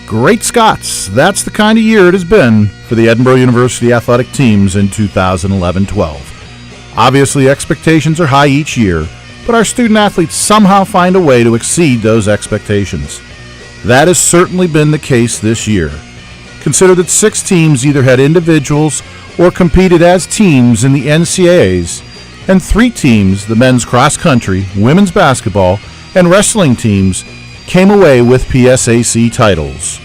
Great Scots, that's the kind of year it has been for the Edinboro University athletic teams in 2011-12. Obviously, expectations are high each year, but our student-athletes somehow find a way to exceed those expectations. That has certainly been the case this year. Consider that 6 teams either had individuals or competed as teams in the NCAAs, and 3 teams, the men's cross-country, women's basketball, and wrestling teams, came away with PSAC titles.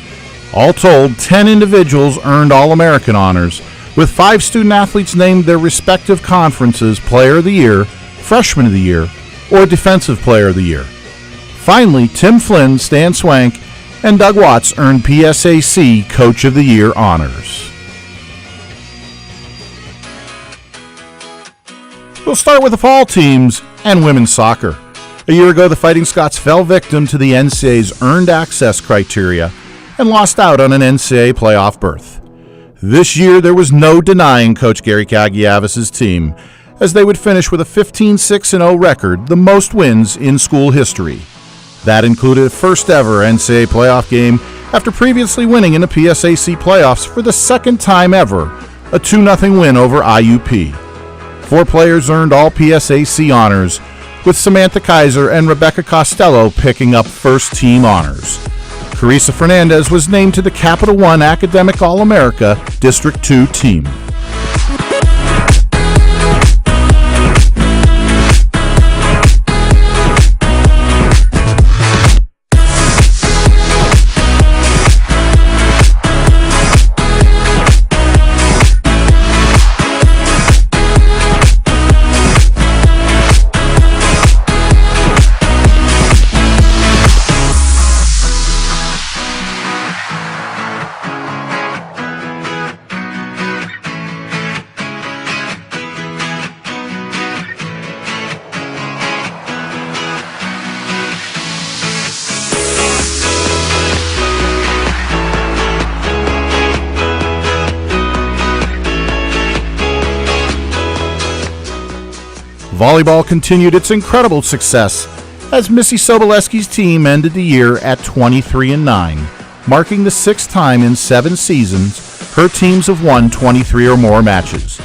All told, 10 individuals earned All-American honors, with 5 student-athletes named their respective conferences Player of the Year, Freshman of the Year, or Defensive Player of the Year. Finally, Tim Flynn, Stan Swank, and Doug Watts earned PSAC Coach of the Year honors. We'll start with the fall teams and women's soccer. A year ago, the Fighting Scots fell victim to the NCAA's earned access criteria and lost out on an NCAA playoff berth. This year, there was no denying Coach Gary Kagiavis's team, as they would finish with a 15-6-0 record, the most wins in school history. That included a first-ever NCAA playoff game after previously winning in the PSAC playoffs for the second time ever, a 2-0 win over IUP. 4 players earned all PSAC honors, with Samantha Kaiser and Rebecca Costello picking up first-team honors. Carissa Fernandez was named to the Capital One Academic All-America District 2 team. Volleyball continued its incredible success as Missy Sobolewski's team ended the year at 23-9, marking the 6th time in 7 seasons her teams have won 23 or more matches.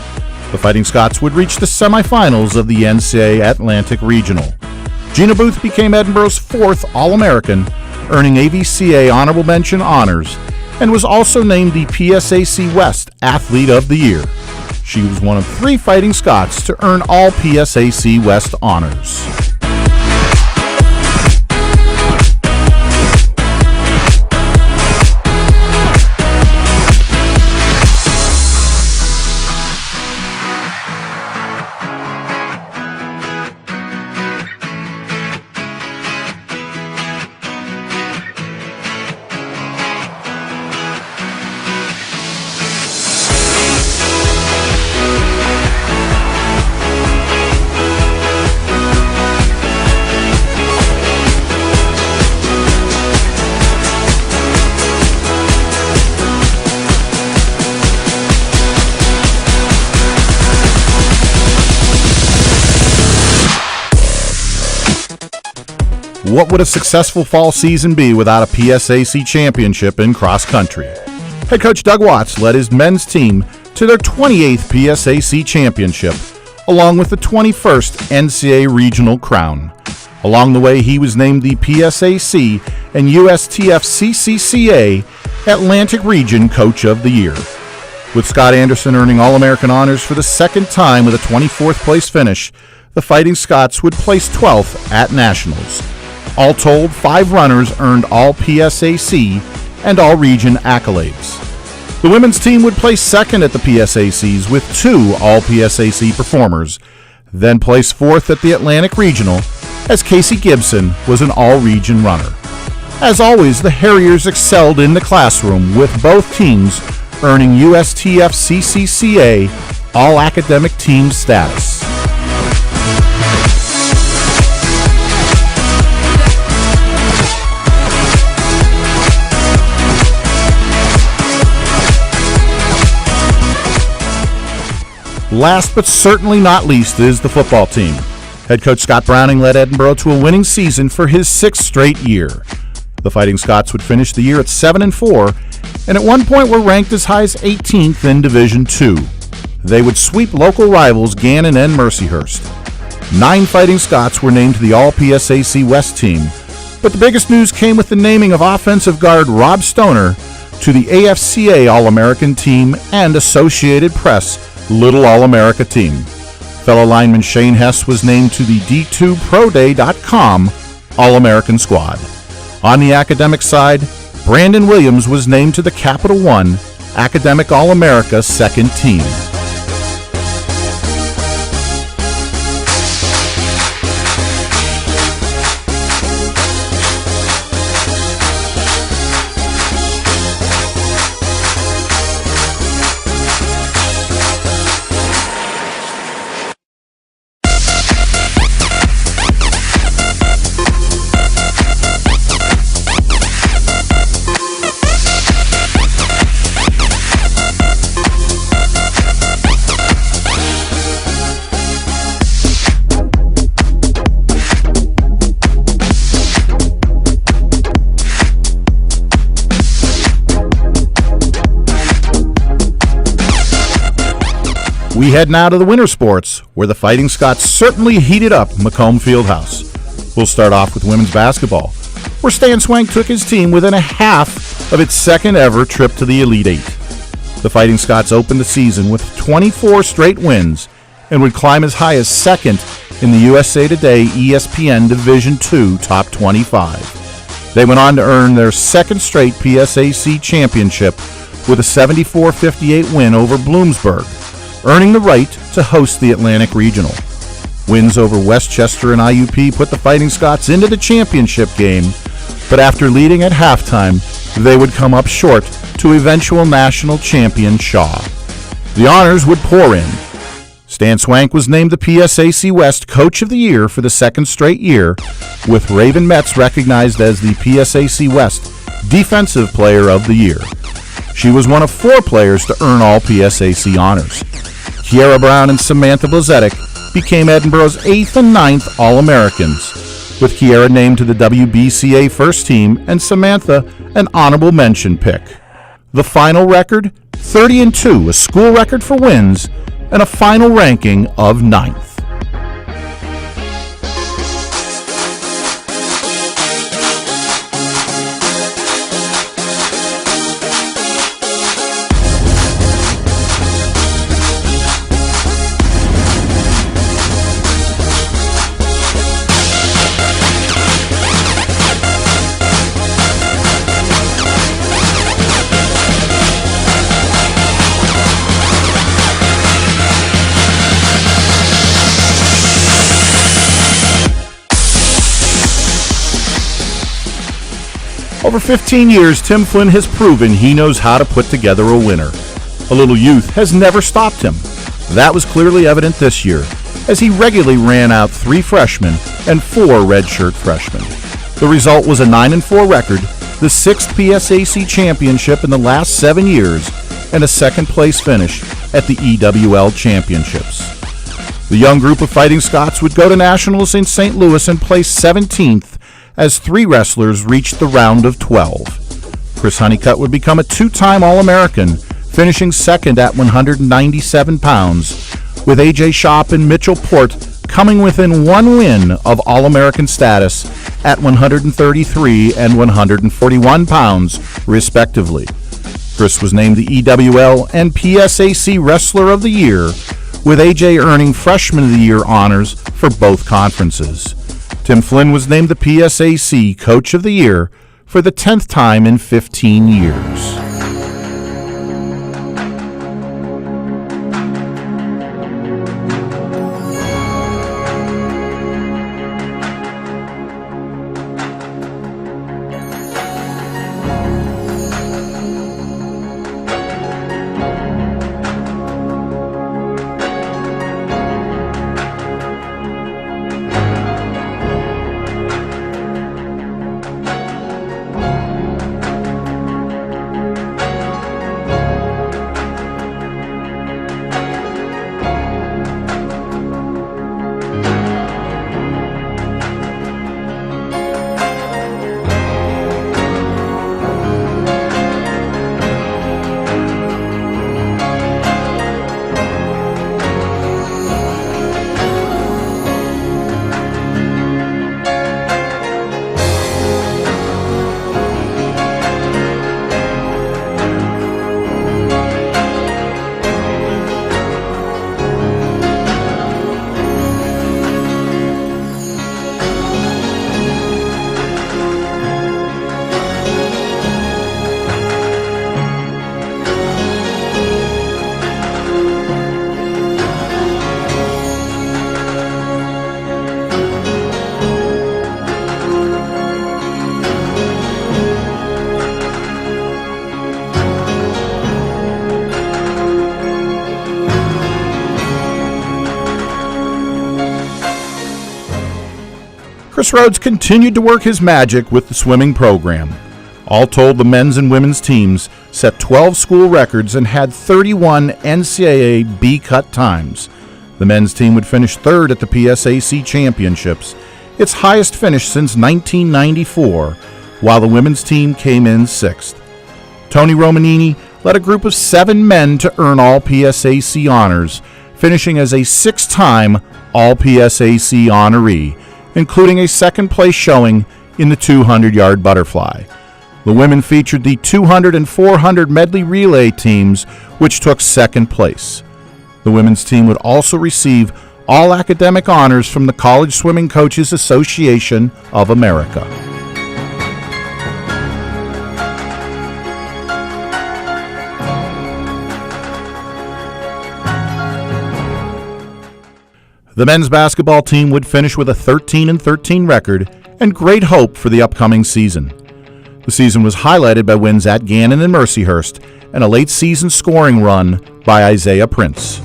The Fighting Scots would reach the semifinals of the NCAA Atlantic Regional. Gina Booth became Edinboro's 4th All-American, earning AVCA Honorable Mention honors, and was also named the PSAC West Athlete of the Year. She was one of 3 Fighting Scots to earn all PSAC West honors. What would a successful fall season be without a PSAC championship in cross country? Head coach Doug Watts led his men's team to their 28th PSAC championship, along with the 21st NCAA regional crown. Along the way, he was named the PSAC and USTF CCCA Atlantic Region Coach of the Year. With Scott Anderson earning All-American honors for the 2nd time with a 24th place finish, the Fighting Scots would place 12th at Nationals. All told, 5 runners earned all PSAC and all region accolades. The women's team would place 2nd at the PSACs with 2 all PSAC performers, then place 4th at the Atlantic Regional as Casey Gibson was an all-region runner. As always, the Harriers excelled in the classroom, with both teams earning USTF CCCA all-academic team status. Last but certainly not least is the football team. Head coach Scott Browning led Edinboro to a winning season for his 6th straight year. The Fighting Scots would finish the year at 7-4, and at one point were ranked as high as 18th in Division II. They would sweep local rivals Gannon and Mercyhurst. 9 Fighting Scots were named to the All-PSAC West team, but the biggest news came with the naming of offensive guard Rob Stoner to the AFCA All-American team and Associated Press Little All-America team. Fellow lineman Shane Hess was named to the D2ProDay.com All-American squad. On the academic side, Brandon Williams was named to the Capital One Academic All-America second team. We head now to the winter sports, where the Fighting Scots certainly heated up Macomb Fieldhouse. We'll start off with women's basketball, where Stan Swank took his team within a half of its second ever trip to the Elite Eight. The Fighting Scots opened the season with 24 straight wins and would climb as high as second in the USA Today ESPN Division II Top 25. They went on to earn their second straight PSAC championship with a 74-58 win over Bloomsburg, earning the right to host the Atlantic Regional. Wins over Westchester and IUP put the Fighting Scots into the championship game, but after leading at halftime, they would come up short to eventual national champion Shaw. The honors would pour in. Stan Swank was named the PSAC West Coach of the Year for the second straight year, with Raven Metz recognized as the PSAC West Defensive Player of the Year. She was one of 4 players to earn all PSAC honors. Kiera Brown and Samantha Blazetic became Edinboro's 8th and 9th All-Americans, with Kiera named to the WBCA first team and Samantha an honorable mention pick. The final record, 30-2, a school record for wins, and a final ranking of 9th. Over 15 years, Tim Flynn has proven he knows how to put together a winner. A little youth has never stopped him. That was clearly evident this year, as he regularly ran out 3 freshmen and 4 redshirt freshmen. The result was a 9-4 record, the 6th PSAC championship in the last 7 years, and a second-place finish at the EWL Championships. The young group of Fighting Scots would go to Nationals in St. Louis and place 17th, as 3 wrestlers reached the round of 12. Chris Honeycutt would become a 2-time All-American, finishing second at 197 pounds, with A.J. Shop and Mitchell Port coming within 1 win of All-American status at 133 and 141 pounds, respectively. Chris was named the EWL and PSAC Wrestler of the Year, with A.J. earning Freshman of the Year honors for both conferences. Tim Flynn was named the PSAC Coach of the Year for the 10th time in 15 years. Chris Rhodes continued to work his magic with the swimming program. All told, the men's and women's teams set 12 school records and had 31 NCAA B-cut times. The men's team would finish third at the PSAC Championships, its highest finish since 1994, while the women's team came in sixth. Tony Romanini led a group of 7 men to earn all PSAC honors, finishing as a 6-time all PSAC honoree, including a second-place showing in the 200-yard butterfly. The women featured the 200 and 400 medley relay teams, which took second place. The women's team would also receive all academic honors from the College Swimming Coaches Association of America. The men's basketball team would finish with a 13-13 record and great hope for the upcoming season. The season was highlighted by wins at Gannon and Mercyhurst and a late-season scoring run by Isaiah Prince.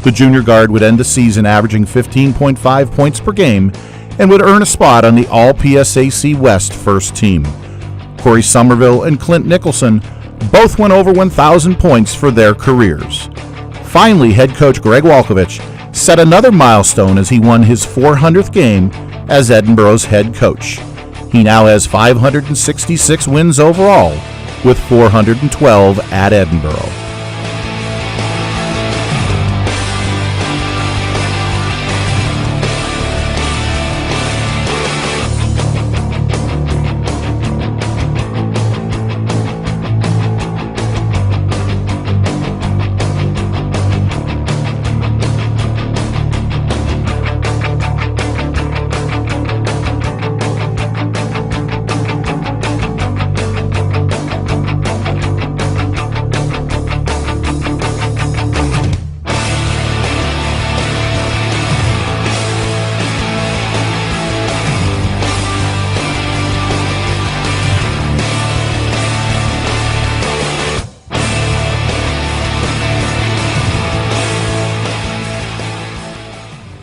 The junior guard would end the season averaging 15.5 points per game and would earn a spot on the All-PSAC West first team. Corey Somerville and Clint Nicholson both went over 1,000 points for their careers. Finally, head coach Greg Walkovich set another milestone as he won his 400th game as Edinboro's head coach. He now has 566 wins overall, with 412 at Edinboro.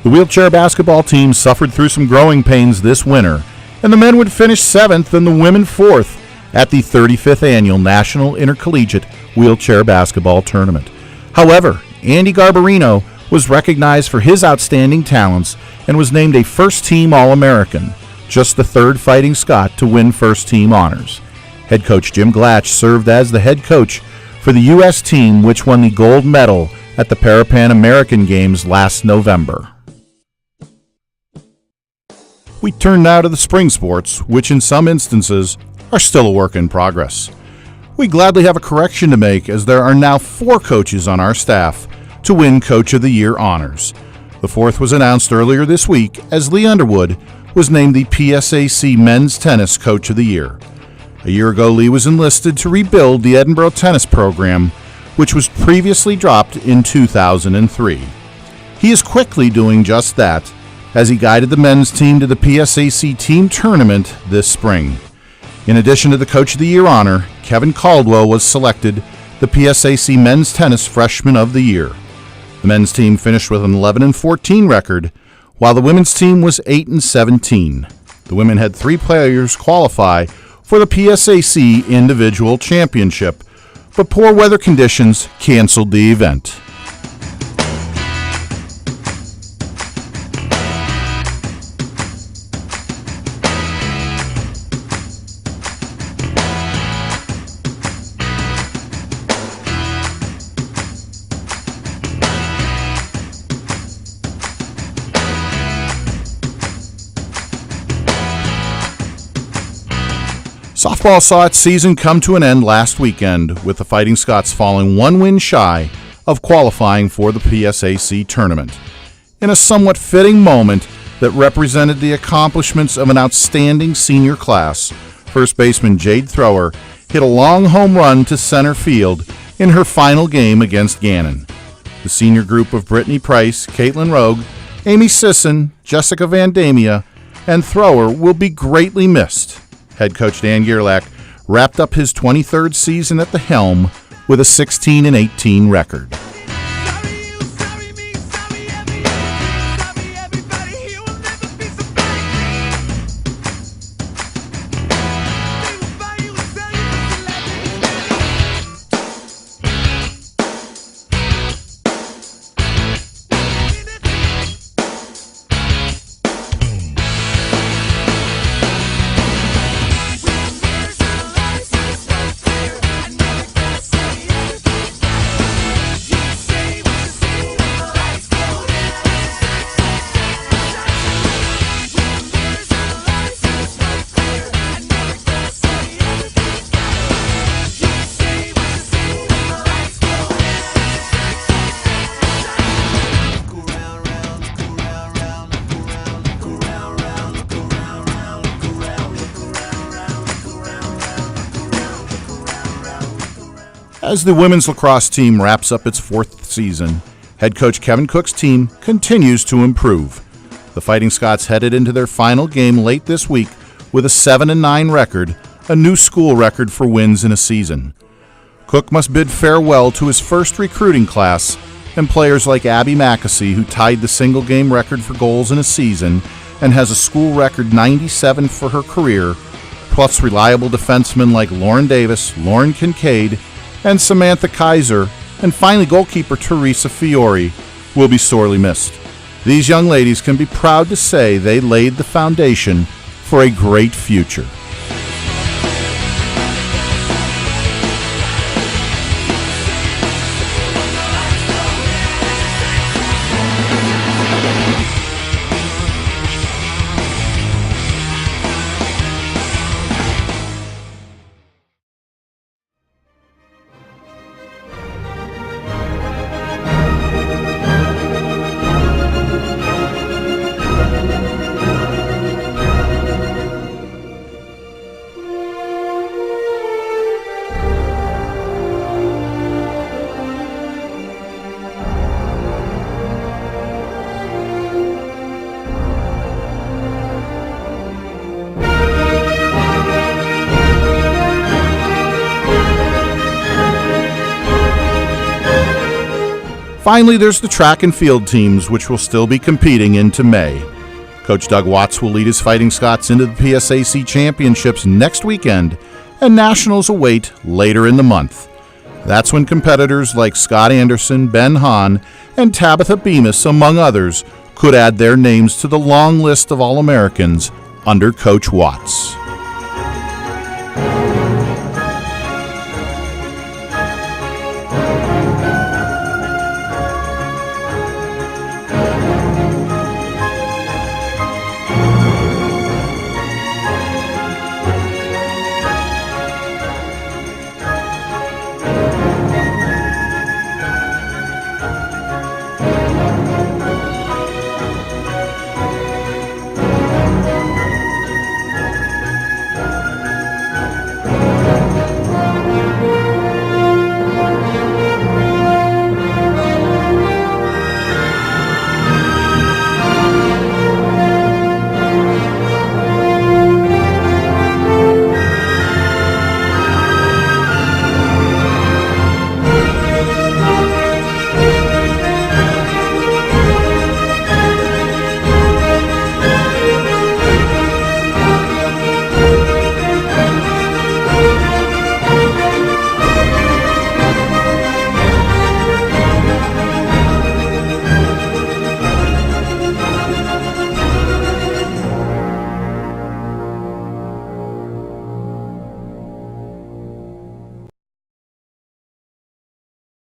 The wheelchair basketball team suffered through some growing pains this winter, and the men would finish 7th and the women 4th at the 35th Annual National Intercollegiate Wheelchair Basketball Tournament. However, Andy Garbarino was recognized for his outstanding talents and was named a first-team All-American, just the third Fighting Scot to win first-team honors. Head coach Jim Glatch served as the head coach for the U.S. team, which won the gold medal at the Parapan American Games last November. We turn now to the spring sports, which in some instances are still a work in progress. We gladly have a correction to make, as there are now 4 coaches on our staff to win Coach of the Year honors. The 4th was announced earlier this week as Lee Underwood was named the PSAC Men's Tennis Coach of the Year. A year ago, Lee was enlisted to rebuild the Edinboro tennis program, which was previously dropped in 2003. He is quickly doing just that, as he guided the men's team to the PSAC team tournament this spring. In addition to the Coach of the Year honor, Kevin Caldwell was selected the PSAC Men's Tennis Freshman of the Year. The men's team finished with an 11-14 record, while the women's team was 8-17. The women had 3 players qualify for the PSAC Individual Championship, but poor weather conditions canceled the event. Softball saw its season come to an end last weekend, with the Fighting Scots falling 1 win shy of qualifying for the PSAC tournament. In a somewhat fitting moment that represented the accomplishments of an outstanding senior class, first baseman Jade Thrower hit a long home run to center field in her final game against Gannon. The senior group of Brittany Price, Caitlin Rogue, Amy Sisson, Jessica Van Damia, and Thrower will be greatly missed. Head coach Dan Gerlach wrapped up his 23rd season at the helm with a 16-18 record. As the women's lacrosse team wraps up its 4th season, head coach Kevin Cook's team continues to improve. The Fighting Scots headed into their final game late this week with a 7-9 record, a new school record for wins in a season. Cook must bid farewell to his first recruiting class and players like Abby Mackesy, who tied the single-game record for goals in a season and has a school record 97 for her career, plus reliable defensemen like Lauren Davis, Lauren Kincaid, and Samantha Kaiser, and finally goalkeeper Teresa Fiore, will be sorely missed. These young ladies can be proud to say they laid the foundation for a great future. Finally, there's the track and field teams, which will still be competing into May. Coach Doug Watts will lead his Fighting Scots into the PSAC Championships next weekend, and Nationals await later in the month. That's when competitors like Scott Anderson, Ben Hahn, and Tabitha Bemis, among others, could add their names to the long list of All-Americans under Coach Watts.